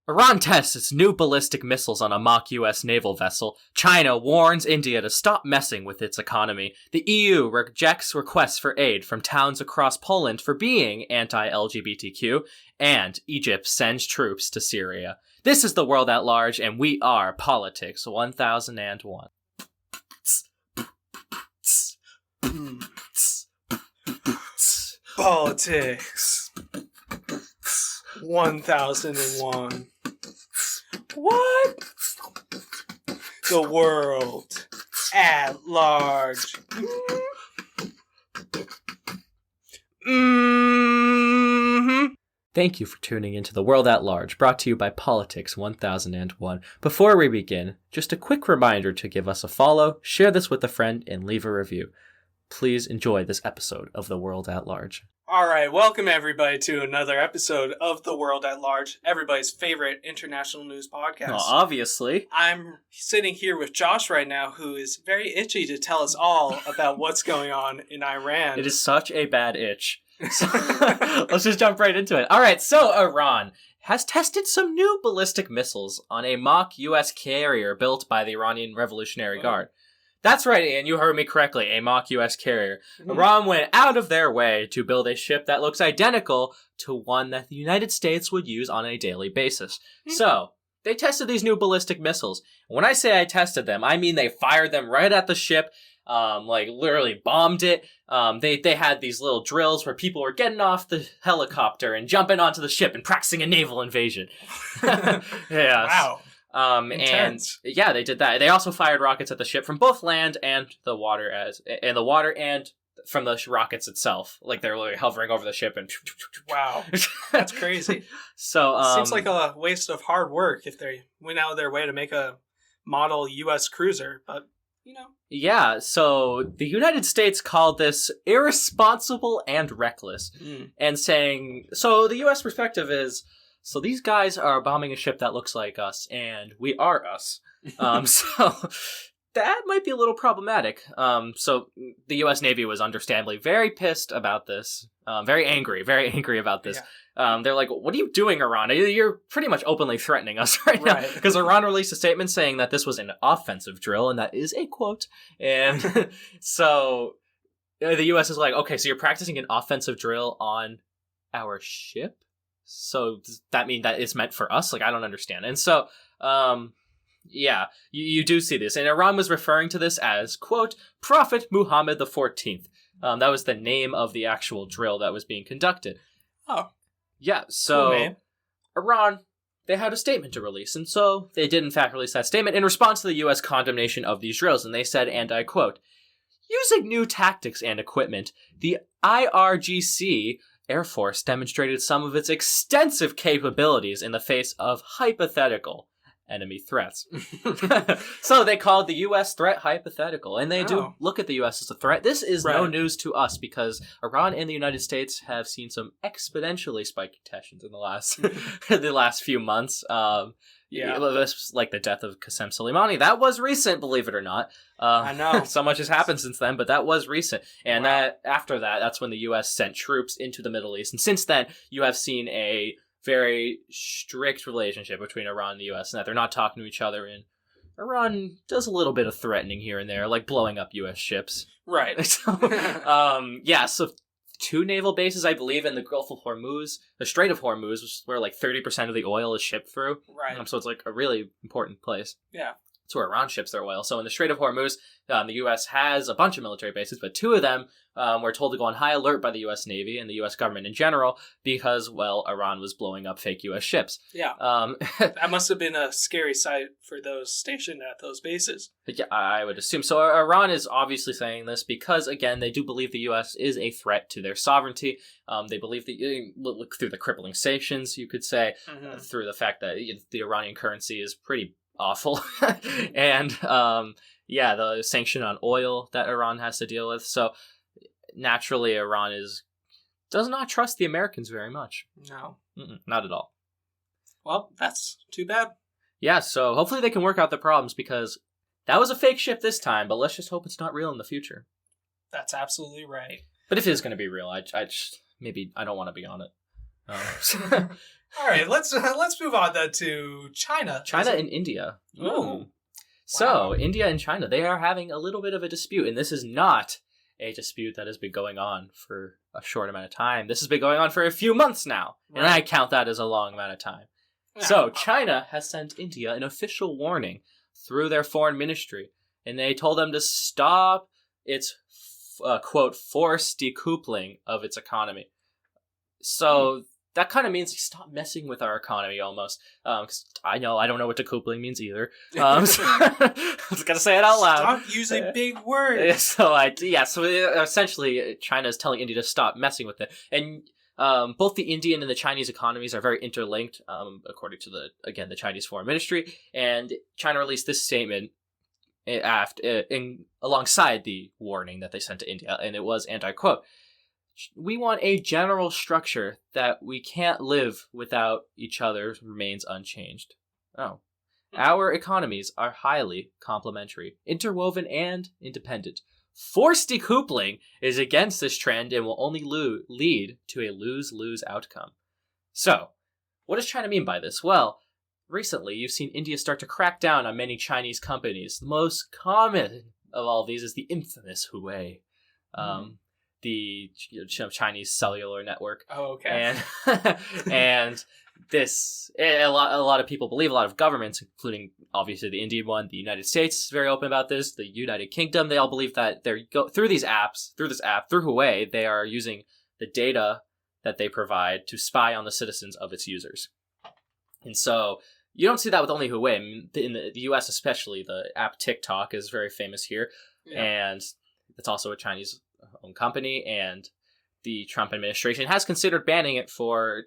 Iran tests its new ballistic missiles on a mock US naval vessel. China warns India to stop messing with its economy. The EU rejects requests for aid from towns across Poland for being anti-LGBTQ. And Egypt sends troops to Syria. This is the world at large, and we are Politics 1001. Politics 1001. What? The world at large. Thank you for tuning into The World at Large, brought to you by Politics 1001. Before we begin, just a quick reminder to give us a follow, share this with a friend, and leave a review. Please enjoy this episode of The World at Large. All right, welcome everybody to another episode of The World at Large, everybody's favorite international news podcast. Well, obviously. I'm sitting here with Josh right now, who is very itchy to tell us all about what's going on in Iran. It is such a bad itch. So, let's just jump right into it. All right, so Iran has tested some new ballistic missiles on a mock U.S. carrier built by the Iranian Revolutionary Guard. That's right, Ian, you heard me correctly, a mock U.S. carrier. Mm-hmm. Iran went out of their way to build a ship that looks identical to one that the United States would use on a daily basis. Mm-hmm. So, they tested these new ballistic missiles. When I say I tested them, I mean they fired them right at the ship, literally bombed it. They had these little drills where people were getting off the helicopter and jumping onto the ship and practicing a naval invasion. Yeah. Wow. And yeah, they did that. They also fired rockets at the ship from both land and the water, and from the rockets itself. Like they're literally hovering over the ship and. Wow, that's crazy. So seems like a waste of hard work if they went out of their way to make a model U.S. cruiser, but you know. Yeah, so the United States called this irresponsible and reckless, and saying so. The U.S. perspective is. So these guys are bombing a ship that looks like us, and we are us. So that might be a little problematic. So the U.S. Navy was understandably very pissed about this, very angry about this. Yeah. They're like, what are you doing, Iran? You're pretty much openly threatening us right now. Because Iran released a statement saying that this was an offensive drill, and that is a quote. And so the U.S. is like, okay, so you're practicing an offensive drill on our ship? So does that mean that it's meant for us? Like, I don't understand. And so, yeah, you do see this. And Iran was referring to this as, quote, Prophet Muhammad the 14th. That was the name of the actual drill that was being conducted. Oh. Yeah, so cool, Iran, they had a statement to release. And so they did, in fact, release that statement in response to the U.S. condemnation of these drills. And they said, and I quote, using new tactics and equipment, the IRGC Air Force demonstrated some of its extensive capabilities in the face of hypothetical enemy threats. So they called the U.S. threat hypothetical, and they do look at the U.S. as a threat. This is no news to us because Iran and the United States have seen some exponentially spiking tensions in the last few months. Yeah, like the death of Qasem Soleimani. That was recent, believe it or not. I know. So much has happened since then, but that was recent. And that's when the U.S. sent troops into the Middle East. And since then, you have seen a very strict relationship between Iran and the U.S. and that they're not talking to each other. And Iran does a little bit of threatening here and there, like blowing up U.S. ships. Right. So, so 2 naval bases, I believe, in the Gulf of Hormuz, the Strait of Hormuz, which is where like 30% of the oil is shipped through. Right. So it's like a really important place. Yeah. It's where Iran ships their oil. So in the Strait of Hormuz, the U.S. has a bunch of military bases, but 2 of them were told to go on high alert by the U.S. Navy and the U.S. government in general because, well, Iran was blowing up fake U.S. ships. Yeah. That must have been a scary sight for those stationed at those bases. Yeah, I would assume. So Iran is obviously saying this because, again, they do believe the U.S. is a threat to their sovereignty. They believe that, look through the crippling sanctions, you could say, through the fact that the Iranian currency is pretty awful. And, the sanction on oil that Iran has to deal with. So naturally, Iran does not trust the Americans very much. No. Not at all. Well, that's too bad. Yeah, so hopefully they can work out the problems because that was a fake ship this time, but let's just hope it's not real in the future. That's absolutely right. But if it is going to be real, I don't want to be on it. All right, let's move on then to China. China and India. Oh. So, Wow. India and China, they are having a little bit of a dispute, and this is not a dispute that has been going on for a short amount of time. This has been going on for a few months now, and I count that as a long amount of time. So, China has sent India an official warning through their foreign ministry, and they told them to stop its, quote, forced decoupling of its economy. So, that kind of means stop messing with our economy almost. 'Cause I don't know what decoupling means either. So I was going to say it out loud. Stop using big words. So essentially, China is telling India to stop messing with it. And both the Indian and the Chinese economies are very interlinked, according to the Chinese Foreign Ministry. And China released this statement alongside the warning that they sent to India, and it was, and I quote, "We want a general structure that we can't live without each other remains unchanged." Oh. "Our economies are highly complementary, interwoven, and independent. Forced decoupling is against this trend and will only lead to a lose-lose outcome." So, what does China mean by this? Well, recently you've seen India start to crack down on many Chinese companies. The most common of all of these is the infamous Huawei. The Chinese cellular network. Oh, okay. And this, a lot of people believe, a lot of governments, including obviously the Indian one, the United States is very open about this, the United Kingdom, they all believe that through this app, through Huawei, they are using the data that they provide to spy on the citizens of its users. And so you don't see that with only Huawei. I mean, in the US especially, the app TikTok is very famous here, and it's also a Chinese own company, and the Trump administration has considered banning it for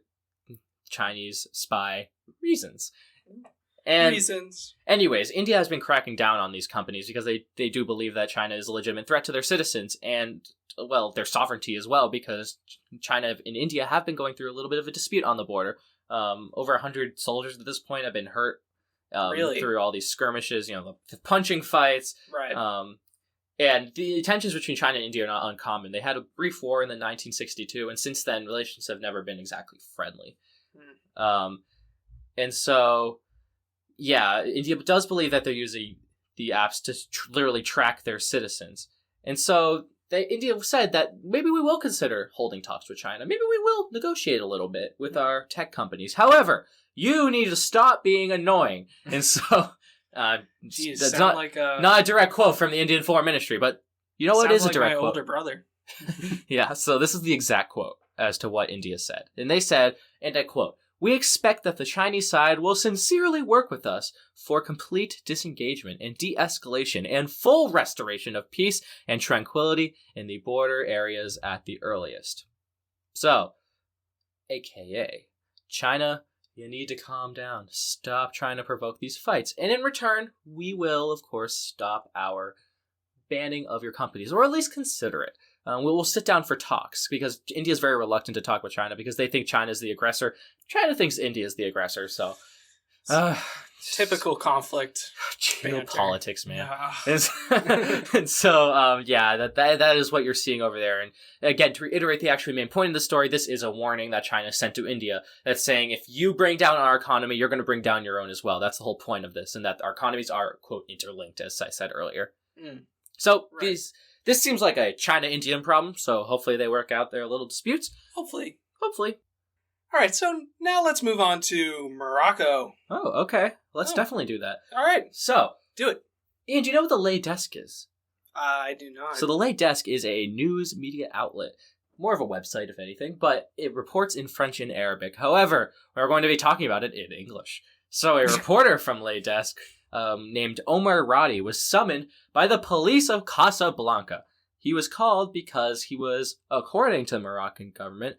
Chinese spy reasons. Anyways, India has been cracking down on these companies because they do believe that China is a legitimate threat to their citizens and, well, their sovereignty as well, because China and India have been going through a little bit of a dispute on the border. Over 100 soldiers at this point have been hurt through all these skirmishes, the punching fights. Right. And the tensions between China and India are not uncommon. They had a brief war in 1962, and since then, relations have never been exactly friendly. And so, India does believe that they're using the apps to literally track their citizens. And so, India said that maybe we will consider holding talks with China. Maybe we will negotiate a little bit with our tech companies. However, you need to stop being annoying. And so... that's not a direct quote from the Indian Foreign Ministry, but you know what is a direct quote? Older brother. Yeah, so this is the exact quote as to what India said. And they said, and I quote, "We expect that the Chinese side will sincerely work with us for complete disengagement and de-escalation and full restoration of peace and tranquility in the border areas at the earliest." So, aka, China, you need to calm down. Stop trying to provoke these fights. And in return, we will, of course, stop our banning of your companies, or at least consider it. We'll sit down for talks, because India is very reluctant to talk with China, because they think China is the aggressor. China thinks India is the aggressor, so... typical conflict. Geopolitics, man. Yeah. And so, that is what you're seeing over there. And again, to reiterate the actual main point of the story, this is a warning that China sent to India that's saying, if you bring down our economy, you're going to bring down your own as well. That's the whole point of this, and that our economies are, quote, interlinked, as I said earlier. So, this seems like a China-Indian problem, so hopefully they work out their little disputes. Hopefully. All right, so now let's move on to Morocco. Oh, okay. Let's definitely do that. All right. So, do it. Ian, do you know what the Lay Desk is? I do not. So the Lay Desk is a news media outlet. More of a website, if anything, but it reports in French and Arabic. However, we're going to be talking about it in English. So a reporter from Lay Desk named Omar Radi was summoned by the police of Casablanca. He was called because he was, according to the Moroccan government,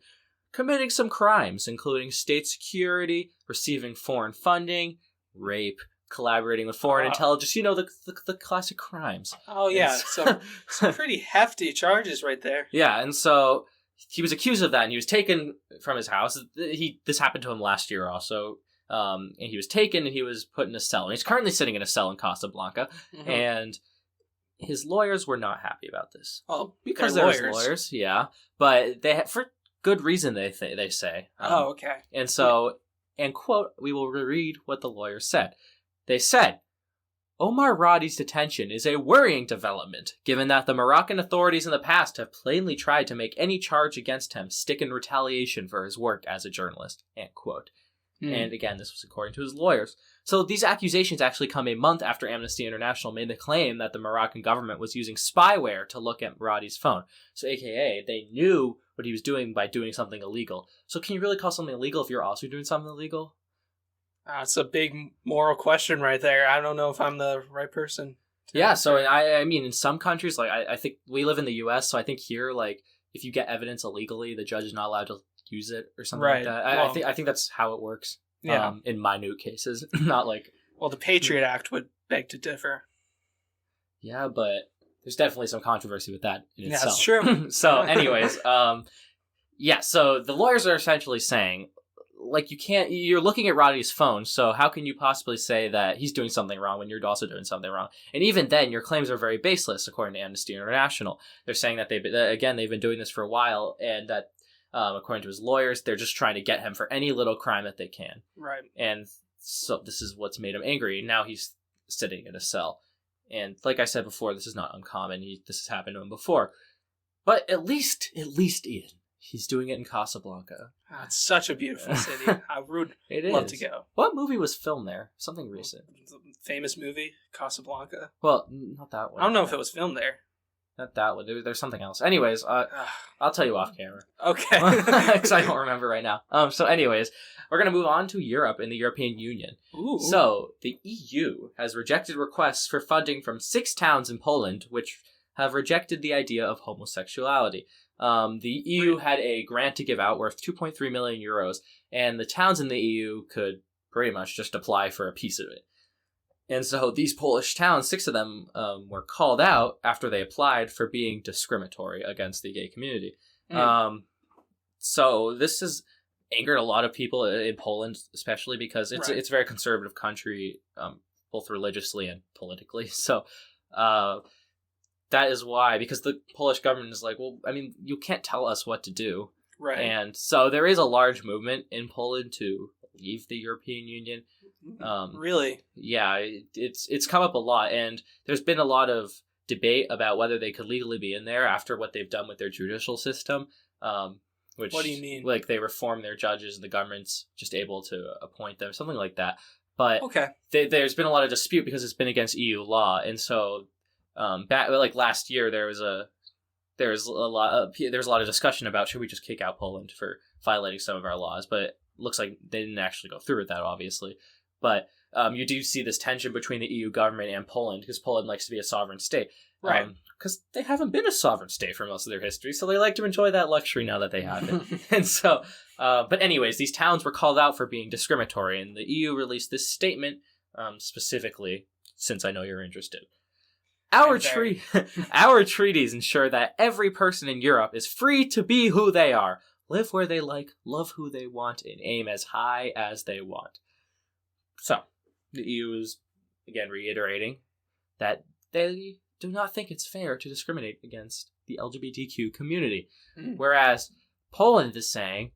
committing some crimes, including state security, receiving foreign funding, rape, collaborating with foreign intelligence, the classic crimes. Oh, yeah, some pretty hefty charges right there. Yeah, and so he was accused of that, and he was taken from his house. This happened to him last year also, and he was taken, and he was put in a cell. And he's currently sitting in a cell in Casablanca, and his lawyers were not happy about this. Well, because they're lawyers, yeah, but they for good reason, they say. Okay. And so And, quote, we will reread what the lawyers said. They said, Omar Radi's detention is a worrying development, given that the Moroccan authorities in the past have plainly tried to make any charge against him stick in retaliation for his work as a journalist, end quote. And again, this was according to his lawyers. So these accusations actually come a month after Amnesty International made the claim that the Moroccan government was using spyware to look at Radi's phone. So aka, they knew what he was doing by doing something illegal. So can you really call something illegal if you're also doing something illegal? It's a big moral question right there. I don't know if I'm the right person. Yeah, so I mean, in some countries, like I think we live in the U.S., so I think here, like, if you get evidence illegally, the judge is not allowed to use it or something like that. I think that's how it works. Yeah. In minute cases, not like. Well, the Patriot Act would beg to differ. Yeah, but there's definitely some controversy with that in itself. That's true. So, anyways, yeah. So the lawyers are essentially saying, like, you're looking at Radi's phone, so how can you possibly say that he's doing something wrong when you're also doing something wrong? And even then, your claims are very baseless, according to Amnesty International. They're saying that they've been doing this for a while, and that, according to his lawyers, they're just trying to get him for any little crime that they can. Right. And so this is what's made him angry. Now he's sitting in a cell. And like I said before, this is not uncommon. This has happened to him before. But at least Ian, he's doing it in Casablanca. Oh, it's such a beautiful city. I would love to go. What movie was filmed there? Something recent. Famous movie, Casablanca. Well, not that one. I don't know if it was filmed there. Not that one. There's something else. Anyways, I'll tell you off camera. Okay. Because I don't remember right now. So anyways, we're going to move on to Europe and the European Union. Ooh. So, the EU has rejected requests for funding from 6 towns in Poland, which have rejected the idea of homosexuality. The EU had a grant to give out worth 2.3 million euros, and the towns in the EU could pretty much just apply for a piece of it. And so these Polish towns, 6 of them, were called out after they applied for being discriminatory against the gay community. So this has angered a lot of people in Poland, especially because it's a very conservative country, both religiously and politically. So that is why, because the Polish government is like, well, I mean, you can't tell us what to do. Right. And so there is a large movement in Poland to leave the European Union. Really? Yeah, it's come up a lot, and there's been a lot of debate about whether they could legally be in there after what they've done with their judicial system. Which, what do you mean? Like, they reform their judges and the government's just able to appoint them, something like that. But there's been a lot of dispute because it's been against EU law, and so like last year there was a lot of discussion about should we just kick out Poland for violating some of our laws, but it looks like they didn't actually go through with that, obviously. But you do see this tension between the EU government and Poland, because Poland likes to be a sovereign state. Right. Because they haven't been a sovereign state for most of their history, so they like to enjoy that luxury now that they have it. And so, but anyways, these towns were called out for being discriminatory, and the EU released this statement specifically, since I know you're interested. Our treaties ensure that every person in Europe is free to be who they are, live where they like, love who they want, and aim as high as they want. So, the EU is, again, reiterating that they do not think it's fair to discriminate against the LGBTQ community. Whereas Poland is saying,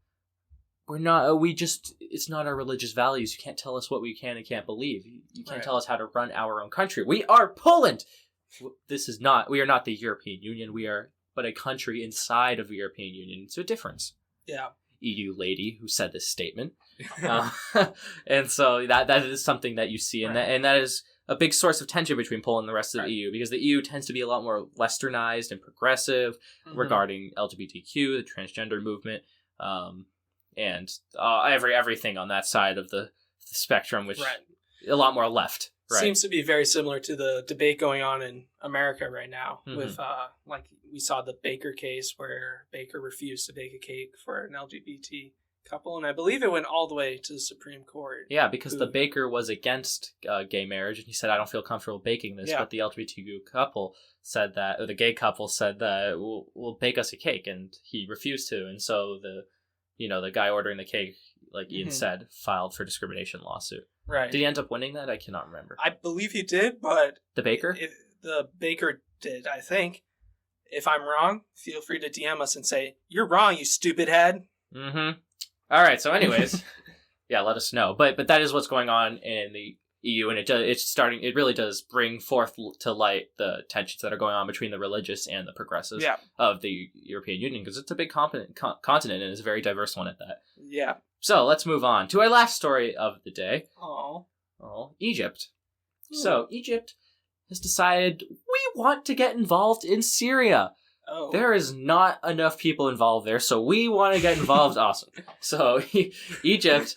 it's not our religious values. You can't tell us what we can and can't believe. You can't tell us how to run our own country. We are Poland! We are not the European Union. We are but a country inside of the European Union. It's a difference. Yeah. EU lady who said this statement. And so that is something that you see, and that is a big source of tension between Poland and the rest of the EU, because the EU tends to be a lot more westernized and progressive regarding LGBTQ, the transgender movement, and everything on that side of the spectrum, which a lot more left. Seems to be very similar to the debate going on in America right now with, like, we saw the Baker case where Baker refused to bake a cake for an LGBT couple, and I believe it went all the way to the Supreme Court. Yeah, because the baker was against gay marriage, and he said, I don't feel comfortable baking this, but the LGBTQ couple said that, or the gay couple said that, we'll bake us a cake, and he refused to, and so the guy ordering the cake, like Ian said, filed for discrimination lawsuit. Right. Did he end up winning that? I cannot remember. I believe he did, but... The baker? The baker did, I think. If I'm wrong, feel free to DM us and say, you're wrong, you stupid head. All right, so anyways, let us know. But that is what's going on in the EU, and it really does bring forth to light the tensions that are going on between the religious and the progressives of the European Union, because it's a big continent and it's a very diverse one at that. Yeah. So let's move on to our last story of the day. Oh, Egypt. So Egypt has decided we want to get involved in Syria. Oh. There is not enough people involved there, so we want to get involved. Awesome. So Egypt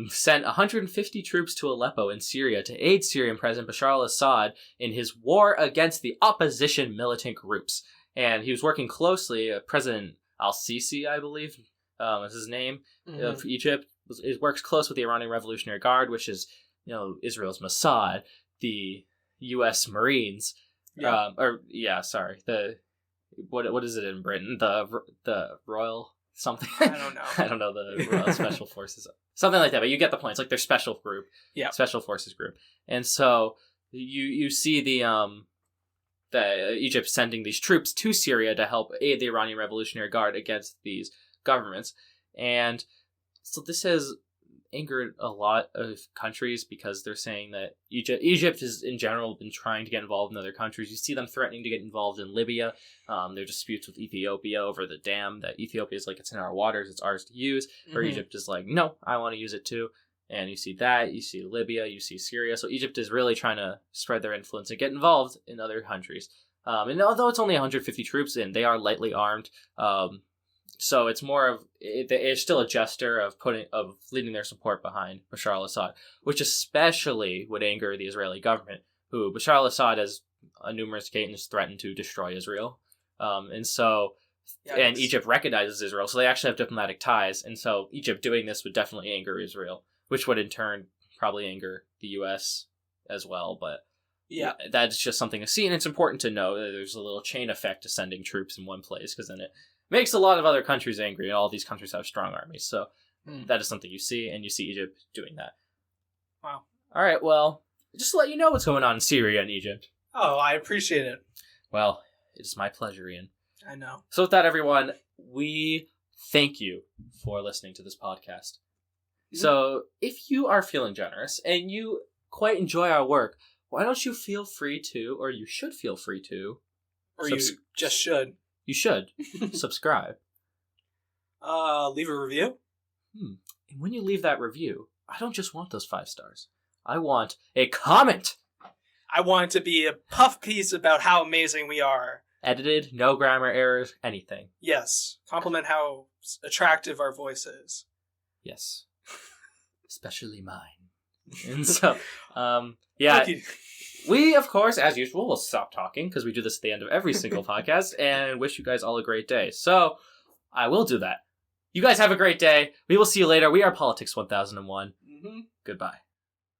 sent 150 troops to Aleppo in Syria to aid Syrian President Bashar al-Assad in his war against the opposition militant groups. And he was working closely, President al-Sisi, I believe, is his name, of Egypt. It works close with the Iranian Revolutionary Guard, which is, Israel's Mossad, the U.S. Marines. What is it in Britain? The Royal something? I don't know. I don't know, the Royal Special Forces. Something like that, but you get the point. It's like their special group. Yeah. Special Forces group. And so you see the Egypt sending these troops to Syria to help aid the Iranian Revolutionary Guard against these governments. And so this has angered a lot of countries because they're saying that Egypt has in general been trying to get involved in other countries. You see them threatening to get involved in Libya. There are disputes with Ethiopia over the dam that Ethiopia is like, it's in our waters, it's ours to use. Or Egypt is like, no, I want to use it too. And you see that, you see Libya, you see Syria. So Egypt is really trying to spread their influence and get involved in other countries. And although it's only 150 troops and they are lightly armed, so it's more of it's still a gesture of leading their support behind Bashar al-Assad, which especially would anger the Israeli government, who Bashar al-Assad has on numerous occasions threatened to destroy Israel, and Egypt recognizes Israel, so they actually have diplomatic ties, and so Egypt doing this would definitely anger Israel, which would in turn probably anger the U.S. as well, but. Yeah, that's just something to see, and it's important to know that there's a little chain effect to sending troops in one place, because then it makes a lot of other countries angry, and all these countries have strong armies. So that is something you see, and you see Egypt doing that. Wow. All right, well, just to let you know what's going on in Syria and Egypt. Oh, I appreciate it. Well, it's my pleasure, Ian. I know. So with that, everyone, we thank you for listening to this podcast. So if you are feeling generous, and you quite enjoy our work, why don't you feel free to, or you should feel free to... Or you just should. You should. Subscribe. Leave a review. And when you leave that review, I don't just want those 5 stars. I want a comment! I want it to be a puff piece about how amazing we are. Edited, no grammar errors, anything. Yes. Compliment how attractive our voice is. Yes. Especially mine. And so, we, of course, as usual, will stop talking because we do this at the end of every single podcast and wish you guys all a great day. So, I will do that. You guys have a great day. We will see you later. We are Politics 1001. Goodbye.